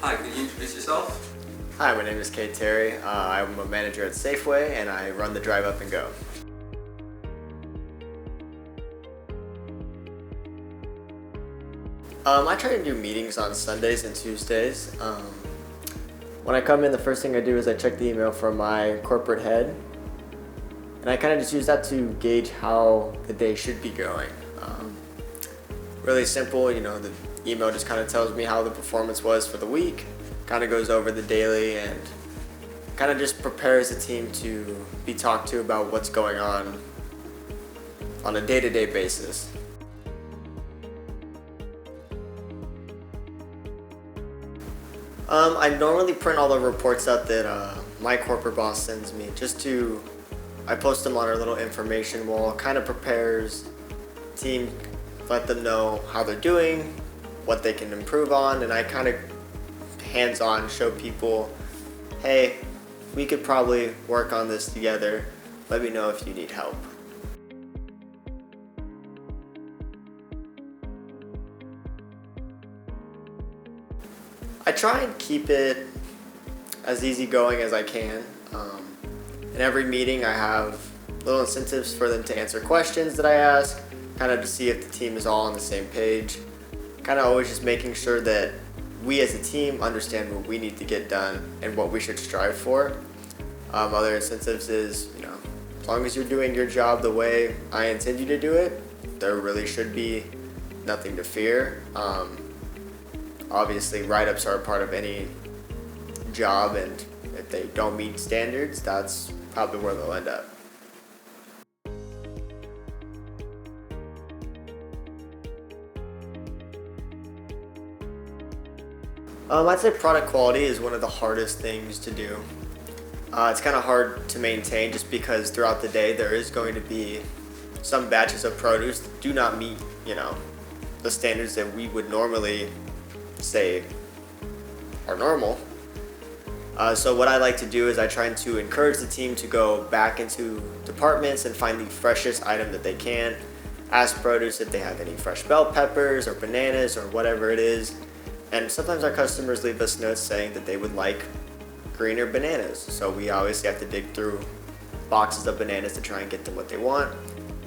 Hi, can you introduce yourself? Hi, my name is Cade. I'm a manager at Safeway and I run the Drive Up and Go. I try to do meetings on Sundays and Tuesdays. When I come in, the first thing I do is I check the email from my corporate head, and I kind of just use that to gauge how the day should be going. Really simple, the email just kind of tells me how the performance was for the week, kind of goes over the daily, and kind of just prepares the team to be talked to about what's going on a day-to-day basis. I normally print all the reports out that my corporate boss sends me I post them on our little information wall, kind of prepares the team, let them know how they're doing, what they can improve on, and I kind of hands-on show people, hey, we could probably work on this together. Let me know if you need help. I try and keep it as easygoing as I can. In every meeting I have little incentives for them to answer questions that I ask, kind of to see if the team is all on the same page. Kind of always just making sure that we as a team understand what we need to get done and what we should strive for. Other incentives is, as long as you're doing your job the way I intend you to do it, there really should be nothing to fear. Obviously, write-ups are a part of any job, and if they don't meet standards, that's probably where they'll end up. I'd say product quality is one of the hardest things to do. It's kind of hard to maintain just because throughout the day there is going to be some batches of produce that do not meet, the standards that we would normally say are normal. So what I like to do is I try to encourage the team to go back into departments and find the freshest item that they can. Ask produce if they have any fresh bell peppers or bananas or whatever it is. And sometimes our customers leave us notes saying that they would like greener bananas. So we obviously have to dig through boxes of bananas to try and get them what they want.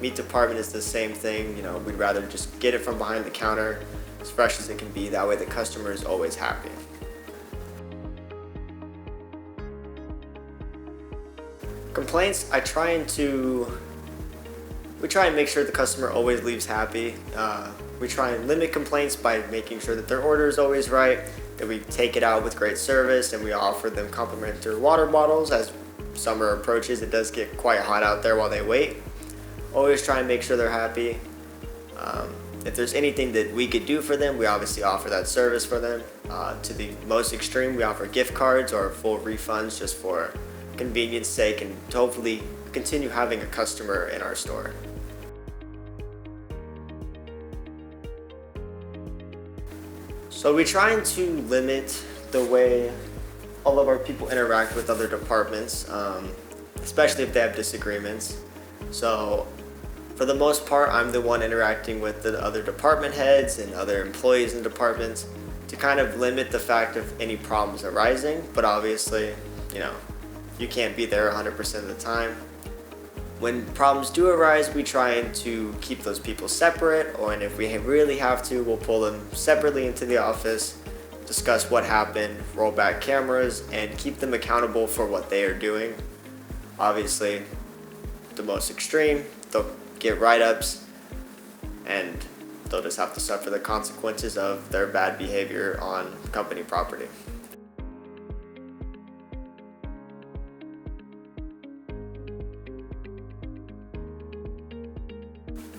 Meat department is the same thing. We'd rather just get it from behind the counter as fresh as it can be. That way the customer is always happy. Complaints, we try and make sure the customer always leaves happy. We try and limit complaints by making sure that their order is always right, that we take it out with great service, and we offer them complimentary water bottles. As summer approaches, it does get quite hot out there while they wait. Always try and make sure they're happy. If there's anything that we could do for them, we obviously offer that service for them. To the most extreme, we offer gift cards or full refunds just for convenience sake and to hopefully continue having a customer in our store. So we try to limit the way all of our people interact with other departments, especially if they have disagreements. So for the most part, I'm the one interacting with the other department heads and other employees in departments to kind of limit the fact of any problems arising. But obviously, you can't be there 100% of the time. When problems do arise, we try to keep those people separate, and if we really have to, we'll pull them separately into the office, discuss what happened, roll back cameras, and keep them accountable for what they are doing. Obviously, the most extreme, they'll get write-ups, and they'll just have to suffer the consequences of their bad behavior on company property.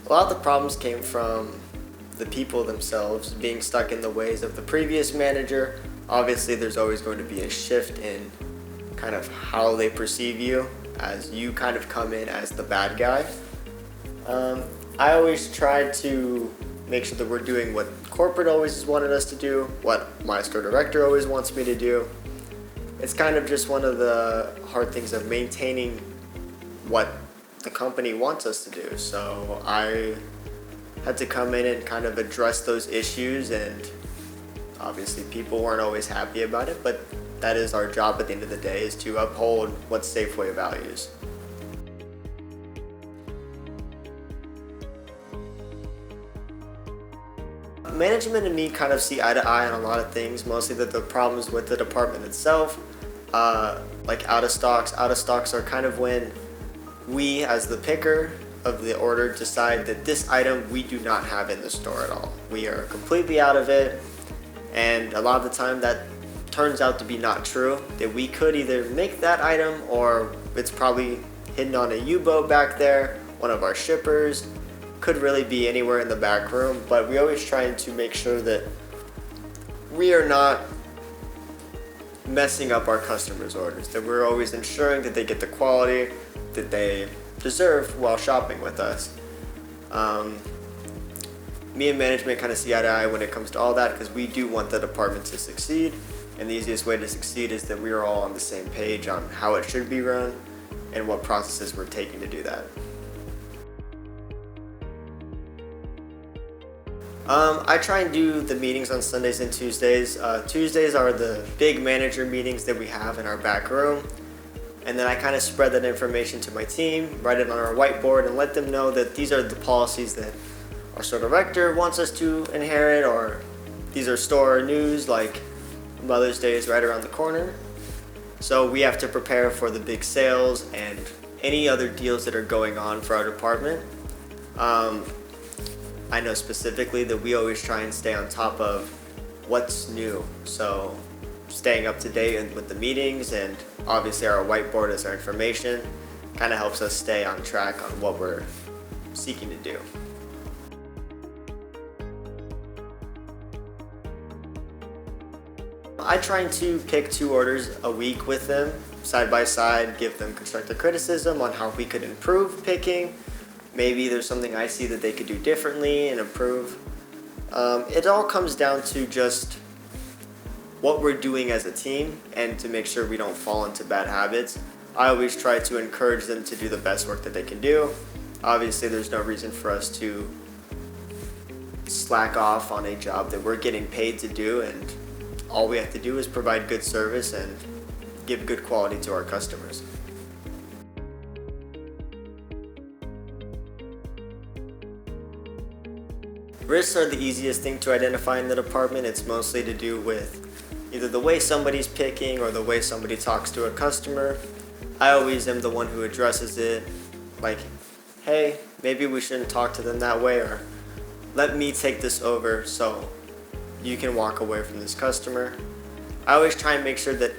A lot of the problems came from the people themselves being stuck in the ways of the previous manager. Obviously, there's always going to be a shift in kind of how they perceive you as you kind of come in as the bad guy. I always try to make sure that we're doing what corporate always wanted us to do, what my store director always wants me to do. It's kind of just one of the hard things of maintaining what the company wants us to do. So I had to come in and kind of address those issues and Obviously, people weren't always happy about it, but that is our job at the end of the day, is to uphold what Safeway values. Management and me kind of see eye to eye on a lot of things, mostly the problems with the department itself, like out of stocks. Out of stocks are kind of when we, as the picker of the order, decide that this item we do not have in the store at all. We are completely out of it, and a lot of the time that turns out to be not true, that we could either make that item or it's probably hidden on a U-boat back there, one of our shippers, could really be anywhere in the back room, but we always try to make sure that we are not messing up our customers' orders, that we're always ensuring that they get the quality that they deserve while shopping with us. Me and management kind of see eye to eye when it comes to all that, because we do want the department to succeed, and the easiest way to succeed is that we are all on the same page on how it should be run and what processes we're taking to do that. I try and do the meetings on Sundays and Tuesdays. Tuesdays are the big manager meetings that we have in our back room. And then I kind of spread that information to my team, write it on our whiteboard, and let them know that these are the policies that our store director wants us to inherit, or these are store news, like Mother's Day is right around the corner. So we have to prepare for the big sales and any other deals that are going on for our department. I know specifically that we always try and stay on top of what's new. So staying up to date with the meetings, and obviously our whiteboard is our information, kind of helps us stay on track on what we're seeking to do. I try to pick 2 orders a week with them, side by side, give them constructive criticism on how we could improve picking. Maybe there's something I see that they could do differently and improve. It all comes down to just what we're doing as a team, and to make sure we don't fall into bad habits. I always try to encourage them to do the best work that they can do. Obviously, there's no reason for us to slack off on a job that we're getting paid to do, and all we have to do is provide good service and give good quality to our customers. Risks are the easiest thing to identify in the department. It's mostly to do with either the way somebody's picking or the way somebody talks to a customer. I always am the one who addresses it, like, hey, maybe we shouldn't talk to them that way, or let me take this over so you can walk away from this customer. I always try and make sure that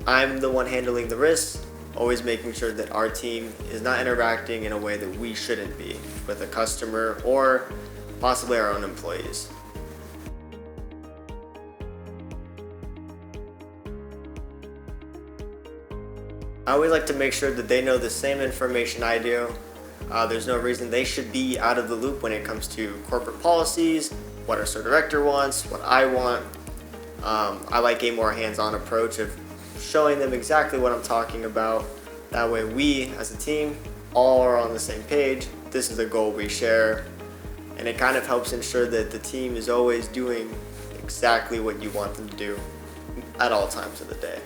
I'm the one handling the risks, always making sure that our team is not interacting in a way that we shouldn't be with a customer or possibly our own employees. I always like to make sure that they know the same information I do. There's no reason they should be out of the loop when it comes to corporate policies, what our store director wants, what I want. I like a more hands-on approach of showing them exactly what I'm talking about. That way we, as a team, all are on the same page. This is a goal we share. And it kind of helps ensure that the team is always doing exactly what you want them to do at all times of the day.